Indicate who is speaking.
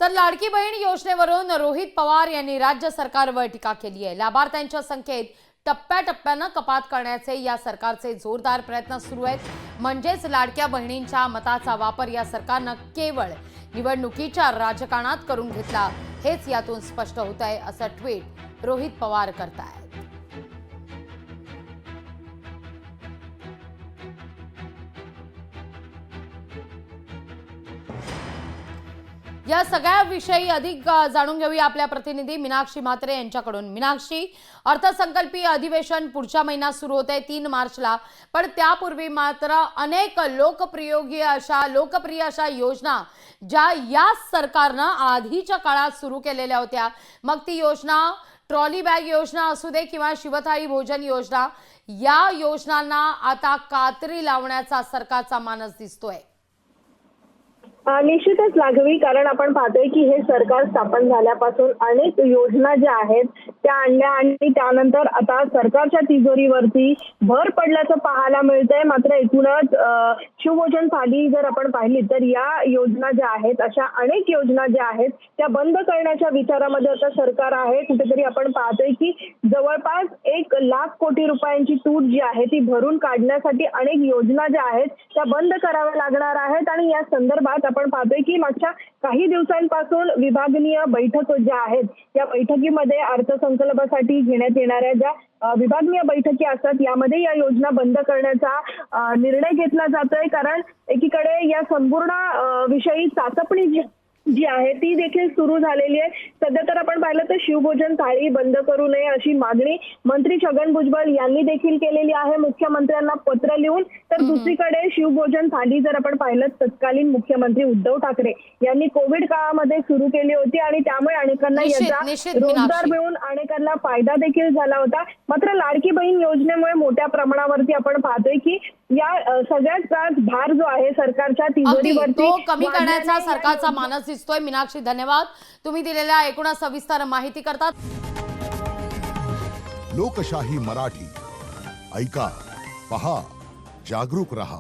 Speaker 1: तर लाडकी बहीण योजनेवरून रोहित पवार यांनी राज्य सरकारवर टीका केली आहे। लाभार्थ्यांच्या संख्येत टप्प्याटप्प्याने कपात करण्याचे या सरकारचे जोरदार प्रयत्न सुरू आहेत। म्हणजेच लाडक्या बहिणींच्या मताचा वापर या सरकारने केवळ निवडणुकीच्या राजकारणात करून घेतला, हेच यातून स्पष्ट होत आहे, असं ट्विट रोहित पवार करतायत। या सगळ्या विषयी अधिक जाणून घेऊया आपल्या प्रतिनिधी मीनाक्षी म्हात्रे यांच्याकडून। मीनाक्षी, अर्थसंकल्पीय अधिवेशन पुढच्या महिन्यात सुरू होते 3 मार्चला, पण त्यापूर्वी मात्र अनेक लोकप्रिय अशा योजना ज्या या सरकारनं आधीच्या काळात सुरू केलेल्या होत्या, मग ती योजना ट्रॉली बॅग योजना असू दे किंवा शिवथाळी भोजन योजना, या योजनांना आता कात्री लावण्याचा सरकारचा मानस दिसतोय।
Speaker 2: निश्चितच लागवी, कारण आपण पाहतोय की हे सरकार स्थापन झाल्यापासून अनेक योजना ज्या आहेत त्या आणल्या आणि त्यानंतर आता सरकारच्या तिजोरीवरती भर पडल्याचं पाहायला मिळतंय। मात्र एकूणच शिवभोजन थाली जर आपण पाहिली तर या योजना ज्या आहेत, अशा अनेक योजना ज्या आहेत त्या बंद करण्याच्या विचारामध्ये आता सरकार आहे। कुठेतरी आपण पाहतोय की जवळपास 1 लाख कोटी रुपयांची तूट जी आहे ती भरून काढण्यासाठी अनेक योजना ज्या आहेत त्या बंद कराव्या लागणार आहेत। आणि या संदर्भात आपण पाहतोय की मागच्या काही दिवसांपासून विभागीय बैठक ज्या आहेत या बैठकीमध्ये अर्थसंकल्पासाठी घेण्यात येणाऱ्या ज्या विभागीय बैठकी असतात यामध्ये या योजना बंद करण्याचा निर्णय घेतला जातोय। कारण एकीकडे या संपूर्ण विषयी चाचपणी जी आहे ती देखील सुरू झालेली आहे। सध्या तर आपण पाहिलं तर शिवभोजन थाळी बंद करू नये अशी मागणी मंत्री छगन भुजबळ यांनी देखील केलेली आहे मुख्यमंत्र्यांना पत्र लिहून। तर दुसरीकडे शिवभोजन थाळी जर आपण पाहिलं तत्कालीन मुख्यमंत्री उद्धव ठाकरे यांनी कोविड काळामध्ये सुरू केली होती आणि त्यामुळे अनेकांना याचा रोजगार मिळून अनेकांना फायदा देखील झाला होता। मात्र लाडकी बहीण योजनेमुळे मोठ्या प्रमाणावरती आपण पाहतोय की या सगळ्याचा भार जो आहे सरकारच्या तिजोरीवरती
Speaker 1: कमी करण्याचा सरकारचा मानस दिसतोय। मीनाक्षी, धन्यवाद तुम्ही दिलेल्या एकूण सविस्तर माहिती करता।
Speaker 3: लोकशाही मराठी ऐका, पहा, जागरूक रहा।